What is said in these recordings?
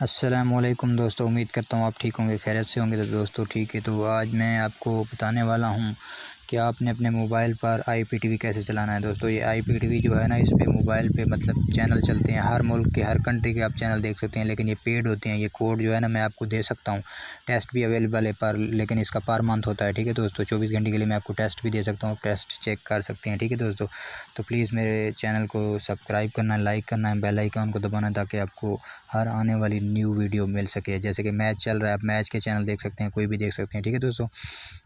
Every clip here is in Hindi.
अस्सलामुअलैकुम दोस्तों, उम्मीद करता हूँ आप ठीक होंगे, खैरियत से होंगे। तो दोस्तों ठीक है, तो आज मैं आपको बताने वाला हूँ कि आपने अपने मोबाइल पर IPTV कैसे चलाना है। दोस्तों ये IPTV जो है ना, इस पे मोबाइल पे मतलब चैनल चलते हैं, हर मुल्क के हर कंट्री के आप चैनल देख सकते हैं, लेकिन ये पेड होते हैं। ये कोड जो है ना, मैं आपको दे सकता हूँ, टेस्ट भी अवेलेबल है पर, लेकिन इसका पर मंथ होता है। ठीक है दोस्तों, 24 घंटे के लिए मैं आपको टेस्ट भी दे सकता हूँ, टेस्ट चेक कर सकते हैं। ठीक है दोस्तों, तो प्लीज़ मेरे चैनल को सब्सक्राइब करना है, लाइक करना है, बेल आइकन को दबाना है, ताकि आपको हर आने वाली न्यू वीडियो मिल सके। जैसे कि मैच चल रहा है, आप मैच के चैनल देख सकते हैं, कोई भी देख सकते हैं। ठीक है दोस्तों,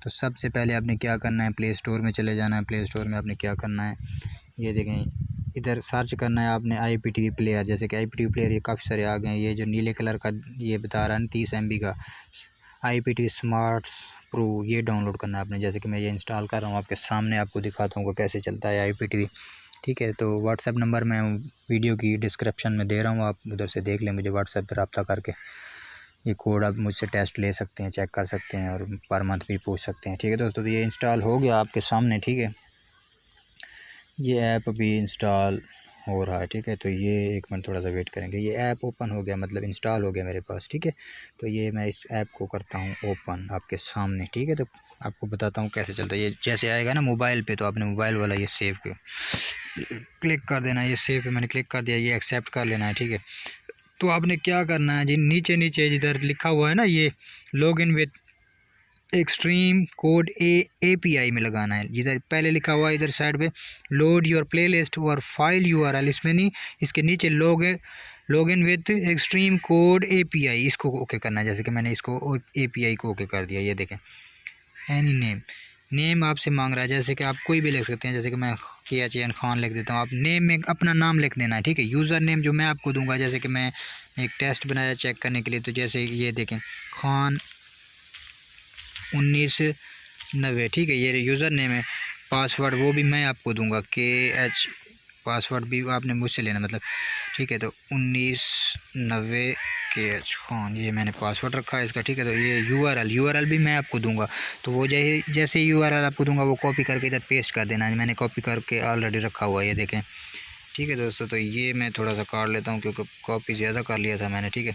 तो सबसे पहले आपने क्या करना है, प्ले स्टोर में चले जाना है। प्ले स्टोर में आपने क्या करना है, ये देखें, इधर सर्च करना है आपने IPTV प्लेयर। जैसे कि IPTV प्लेयर ये काफ़ी सारे आ गए हैं। ये जो नीले कलर का ये बता रहा है 30 MB का IPTV स्मार्ट प्रो, ये डाउनलोड करना है आपने। जैसे कि मैं ये इंस्टॉल कर रहा हूँ आपके सामने, आपको दिखाता हूँ कैसे चलता है IPTV। ठीक है, तो व्हाट्सएप नंबर मैं वीडियो की डिस्क्रिप्शन में दे रहा हूँ, आप उधर से देख लें, मुझे व्हाट्सएप पर रब्ता करके ये कोड आप मुझसे टेस्ट ले सकते हैं, चेक कर सकते हैं, और पर मंथ भी पूछ सकते हैं। ठीक है दोस्तों, तो ये इंस्टॉल हो गया आपके सामने। ठीक है, ये ऐप अभी इंस्टॉल हो रहा है। ठीक है, तो ये एक मिनट थोड़ा सा वेट करेंगे। ये ऐप ओपन हो गया, मतलब इंस्टॉल हो गया मेरे पास। ठीक है, तो ये मैं इस ऐप को करता हूँ ओपन आपके सामने। ठीक है, तो आपको बताता हूँ कैसे चलता है। ये जैसे आएगा ना मोबाइल पे, तो आपने मोबाइल वाला ये सेव पे क्लिक कर देना है। ये सेव पे मैंने क्लिक कर दिया, ये एक्सेप्ट कर लेना है। ठीक है, तो आपने क्या करना है जी, नीचे नीचे जिधर लिखा हुआ है ना, ये log in with extreme code API में लगाना है। जिधर पहले लिखा हुआ है इधर साइड पे लोड योर प्लेलिस्ट और फाइल URL, इसमें नहीं, इसके नीचे log in with extreme code API, इसको ओके करना है। जैसे कि मैंने इसको API को ओके कर दिया। ये देखें, एनी नेम आपसे मांग रहा है, जैसे कि आप कोई भी लिख सकते हैं। जैसे कि मैं KHN खान लिख देता हूँ, आप नेम में अपना नाम लिख देना है। ठीक है, यूज़र नेम जो मैं आपको दूंगा, जैसे कि मैं एक टेस्ट बनाया चेक करने के लिए, तो जैसे ये देखें खान 1990। ठीक है, ये यूज़र नेम है। पासवर्ड वो भी मैं आपको दूंगा, KH, पासवर्ड भी आपने मुझसे लेना, मतलब। ठीक है, तो 1990 KH खान, ये मैंने पासवर्ड रखा है इसका। ठीक है, तो ये URL भी मैं आपको दूंगा, तो वो जैसे URL आपको दूंगा, वो कॉपी करके इधर पेस्ट कर देना है। मैंने कॉपी करके ऑलरेडी रखा हुआ है, ये देखें। ठीक है दोस्तों, तो ये मैं थोड़ा सा काट लेता हूँ, क्योंकि कॉपी ज़्यादा कर लिया था मैंने। ठीक है,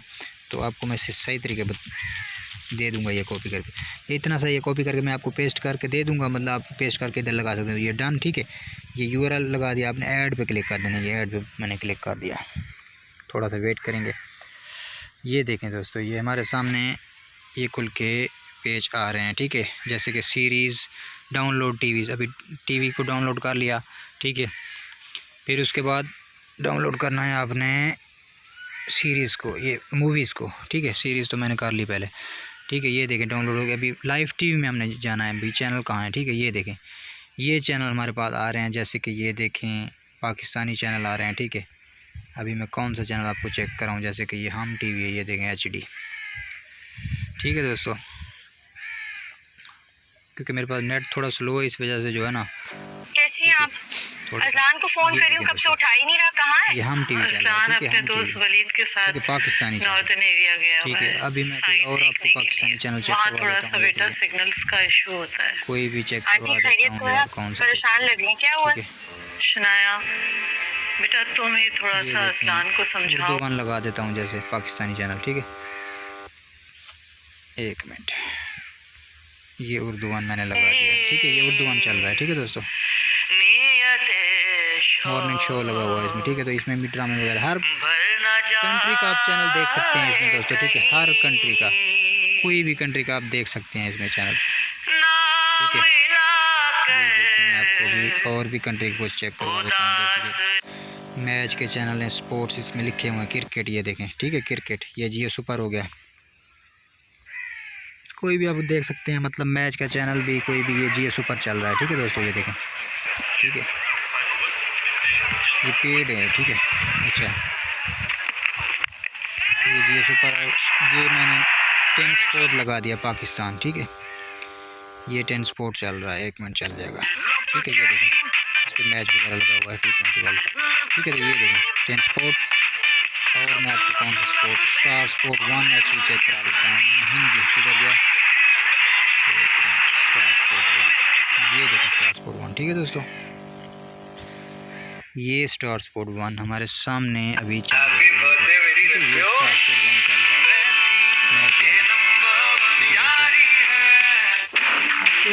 तो आपको मैं सही तरीके दे दूंगा ये कॉपी करके। ये इतना सा ये कॉपी करके मैं आपको पेस्ट करके दे दूंगा, मतलब आप पेस्ट करके इधर लगा सकते हो। ये डन। ठीक है, ये URL लगा दिया आपने, ऐड पे क्लिक कर देना। ये ऐड पे मैंने क्लिक कर दिया, थोड़ा सा वेट करेंगे। ये देखें दोस्तों, ये हमारे सामने ये खुल के पेज आ रहे हैं। ठीक है, जैसे कि सीरीज़ डाउनलोड टीवीज़, अभी टीवी को डाउनलोड कर लिया। ठीक है, फिर उसके बाद डाउनलोड करना है आपने सीरीज़ को, ये मूवीज़ को। ठीक है, सीरीज़ तो मैंने कर ली पहले। ठीक है, ये देखें डाउनलोड हो गया। अभी लाइव TV में हमने जाना है, अभी चैनल कहाँ है। ठीक है, ये देखें, ये चैनल हमारे पास आ रहे हैं, जैसे कि ये देखें पाकिस्तानी चैनल आ रहे हैं। ठीक है, अभी मैं कौन सा चैनल आपको चेक कराऊँ, जैसे कि ये हम TV है, ये देखें HD। ठीक है दोस्तों, क्योंकि मेरे पास नेट थोड़ा स्लो है, इस वजह से जो है ना। कैसी हैं आप? अजलान को फोन कर रही हूँ, कब से उठा ही नहीं रहा, कहाँ है? ये हम TV अजलान अपने दोस्त वलीद के साथ पाकिस्तानी नॉर्थन एरिया गया हुआ है। ठीक है, अभी मैं कोई और आपको पाकिस्तानी चैनल चेक वहाँ करवा थोड़ा देता सा हूँ। बेटा सिग्नल्स का इशू होता है। कोई भी चेक आंटी करवा देता खैरियत तो हूँ है? यार, कौन सा परेशान लग रही हैं, क्या हुआ? शनाया बेटा, तुम ही थोड़ा सा अजलान को समझाओ। उर्दू वन लगा देता हूँ, जैसे पाकिस्तानी चैनल। ठीक है, एक मिनट, ये उर्दू वन मैंने लगा दिया। ठीक है, ये उर्दू वन चल रहा है। ठीक है दोस्तों, मॉर्निंग शो लगा हुआ है इसमें। ठीक है, तो इसमें भी ड्रामे वगैरह हर कंट्री का आप चैनल देख सकते हैं इसमें दोस्तों। ठीक है, हर कंट्री का, कोई भी कंट्री का आप देख सकते हैं इसमें चैनल। ठीक है, ये देखिए, मैं आपको भी और भी कंट्री को चेक करवा देता हूँ। जैसे मैच के चैनल हैं, स्पोर्ट्स इसमें लिखे हुए हैं, क्रिकेट ये देखें। ठीक है, क्रिकेट ये जियो सुपर हो गया, कोई भी आप देख सकते हैं, मतलब मैच का चैनल भी कोई भी, ये जियो सुपर चल रहा है। ठीक है दोस्तों, ये देखें। ठीक है, ये पेड है। ठीक है, अच्छा, ये जियो सुपर, ये मैंने 10 स्पोर्ट लगा दिया पाकिस्तान। ठीक है, ये 10 स्पोर्ट चल रहा है, एक मिनट चल जाएगा। ठीक है, ये देखें, इस पर मैच वगैरह लगा हुआ है T20 वाला। ठीक है, तो ये देखें 10 स्पोर्ट, और मैं आपको कौन सा sport, star sport 1 actually check करा देता हूँ। हिंदी किधर गया, स्टार स्पोर्ट 1, ये देखें स्टार स्पोर्ट 1। ठीक है दोस्तों, ये स्टार स्पोर्ट 1 हमारे सामने अभी चल रहा है। ये स्टार स्पोर्ट 1 चल रहा है।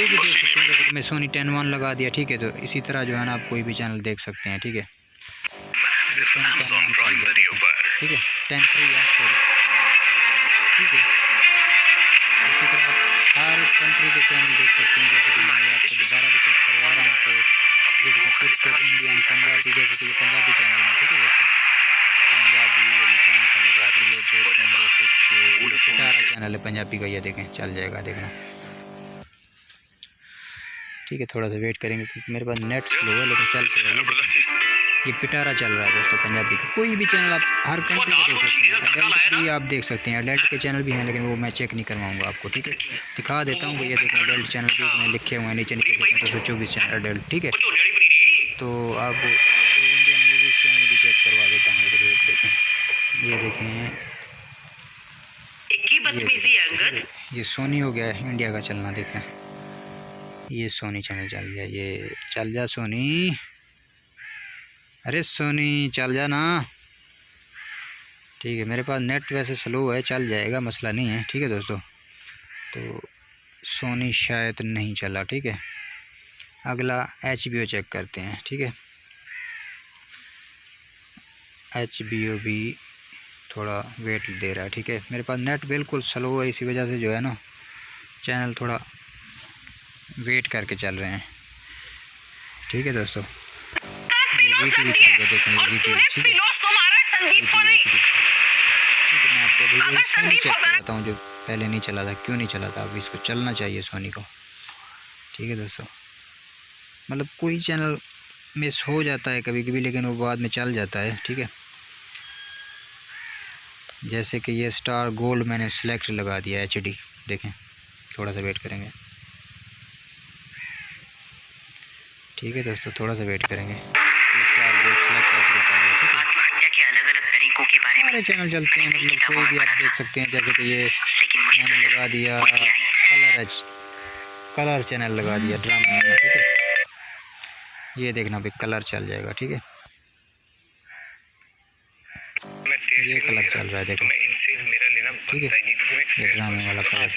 भी देख सकते हैं। जैसे कि मैं सोनी 10-1 लगा दिया, ठीक है, तो इसी तरह जो है ना आप कोई भी चैनल देख सकते हैं, ठीक है। ठीक है, 10-3 है, सॉरी, ठीक है। इसी तरह आप हर कंट्री के चैनल देख सकते हैं। जैसे कि मैं आपको दोबारा भी चेक करवा रहा हूँ कि जैसे कि क्रिकेट, इंडियन, पंजाबी, जैसे कि ये पंजाबी चैनल है, ठीक है दोस्तों। पंजाबी ये कौन सा लगा रही है, देखते हैं कुछ 18 चैनल है पंजाबी का, ये देखें चल जाएगा, देखना, ठीक है। थोड़ा सा वेट करेंगे क्योंकि मेरे पास नेट स्लो है, लेकिन चल रहा है। ये पिटारा चल रहा है दोस्तों पंजाबी का। कोई भी चैनल आप हर कंट्री का देख सकते हैं। अडल्ट भी आप देख सकते हैं, अडल्ट के चैनल भी हैं, लेकिन वो मैं चेक नहीं करवाऊंगा आपको, ठीक है। दिखा देता हूँ, ये देखें अडल्ट चैनल भी में लिखे हुए हैं, नीचे नीचे देखें 224 चैनल अडल्ट, ठीक है। तो आप इंडियन मूवीज़ चैनल भी चेक करवा देता हूँ, देखें, ये देखें, ये सोनी हो गया है इंडिया का चलना, देखें ये सोनी चैनल चल गया, ये चल जा सोनी, अरे सोनी चल जा ना, ठीक है। मेरे पास नेट वैसे स्लो है, चल जाएगा, मसला नहीं है, ठीक है दोस्तों। तो सोनी शायद नहीं चला, ठीक है। अगला HBO चेक करते हैं, ठीक है। HBO भी थोड़ा वेट दे रहा है, ठीक है। मेरे पास नेट बिल्कुल स्लो है, इसी वजह से जो है ना चैनल थोड़ा वेट करके चल रहे हैं, ठीक है दोस्तों। जी टी वी चल गया, देखें ये जी टी वी, ठीक है। मैं आपको अभी सोनी चेक करवाता हूँ, जो पहले नहीं चला था, क्यों नहीं चला था, अब इसको चलना चाहिए सोनी को, ठीक है दोस्तों। मतलब कोई चैनल मिस हो जाता है कभी कभी, लेकिन वो बाद में चल जाता है, ठीक है। जैसे कि ये स्टार गोल्ड मैंने सेलेक्ट लगा दिया HD, देखें, थोड़ा सा वेट करेंगे, ठीक है दोस्तों, थोड़ा सा वेट करेंगे। ये स्टार गोल्ड सेलेक्ट करके ठीक है। सारे चैनल चलते हैं, मतलब कोई भी आप देख सकते हैं। जैसे कि ये मैंने लगा दिया कलर चैनल लगा दिया ड्रामा में, ठीक है। ये देखना भाई कलर चल जाएगा, ठीक है। ये कलर चल रहा है, देखो, ठीक है, ये ड्रामे वाला कलर।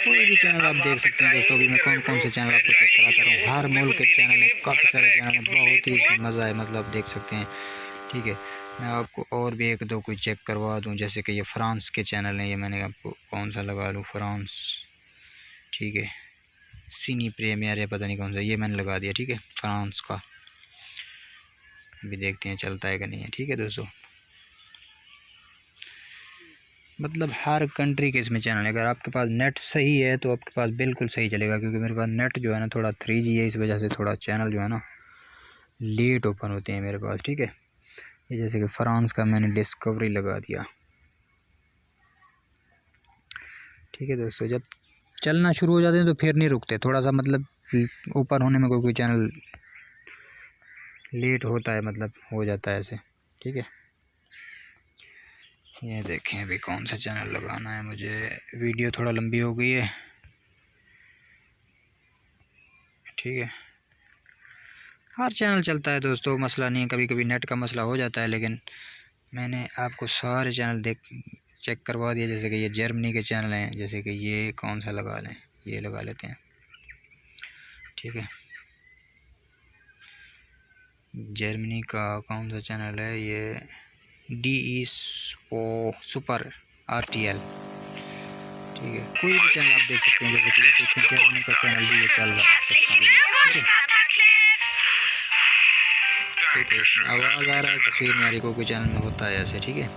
कोई भी चैनल आप देख सकते हैं दोस्तों। अभी मैं कौन कौन से चैनल आपको चेक कराता हूँ, हर मुल्क के चैनल है, काफ़ी सारे चैनल हैं, बहुत ही मज़ा है, मतलब देख सकते हैं, ठीक है। मैं आपको और भी एक दो कोई चेक करवा दूं, जैसे कि ये फ्रांस के चैनल हैं, ये मैंने आपको कौन सा लगा लूँ, फ्रांस, ठीक है। सिनी प्रीमियर है, पता नहीं कौन सा, ये मैंने लगा दिया, ठीक है, फ्रांस का। अभी देखते हैं चलता है कि नहीं है, ठीक है दोस्तों। मतलब हर कंट्री के इसमें चैनल है। अगर आपके पास नेट सही है तो आपके पास बिल्कुल सही चलेगा, क्योंकि मेरे पास नेट जो है ना थोड़ा 3G है, इस वजह से थोड़ा चैनल जो है ना लेट ओपन होते हैं मेरे पास, ठीक है। ये जैसे कि फ्रांस का मैंने डिस्कवरी लगा दिया, ठीक है दोस्तों। जब चलना शुरू हो जाते हैं तो फिर नहीं रुकते, थोड़ा सा मतलब ऊपर होने में कोई चैनल लेट होता है, मतलब हो जाता है ऐसे, ठीक है। ये देखें अभी कौन सा चैनल लगाना है मुझे, वीडियो थोड़ा लंबी हो गई है, ठीक है। हर चैनल चलता है दोस्तों, मसला नहीं है, कभी कभी नेट का मसला हो जाता है, लेकिन मैंने आपको सारे चैनल चेक करवा दिया। जैसे कि ये जर्मनी के चैनल हैं, जैसे कि ये कौन सा लगा लें, ये लगा लेते हैं, ठीक है। जर्मनी का कौन सा चैनल है, ये DE सुपर RTL, ठीक है। कोई भी चैनल आप देख सकते हैं, जैसे कि जर्मनी का चैनल भी ये चल रहा है, ठीक है। आवाज़ आ रहा है, तस्वीर नहीं आ रही, कोई चैनल में होता है ऐसे, ठीक है।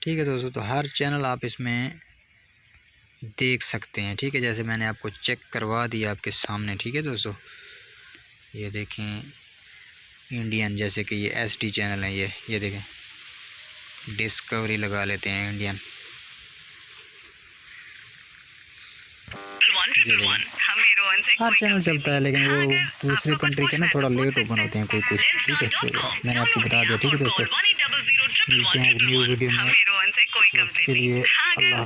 ठीक है दोस्तों, तो हर चैनल आप इसमें देख सकते हैं, ठीक है। जैसे मैंने आपको चेक करवा दिया आपके सामने, ठीक है दोस्तों। ये देखें इंडियन, जैसे कि ये SD चैनल है, ये देखें, डिस्कवरी लगा लेते हैं इंडियन, हर चैनल चलता है, लेकिन वो दूसरी कंट्री के ना थोड़ा लेट ओपन होते हैं कुछ, ठीक है। तो मैंने आपको बता दिया, ठीक है दोस्तों। मिलते हैं न्यू वीडियो में, उसके लिए अल्लाह।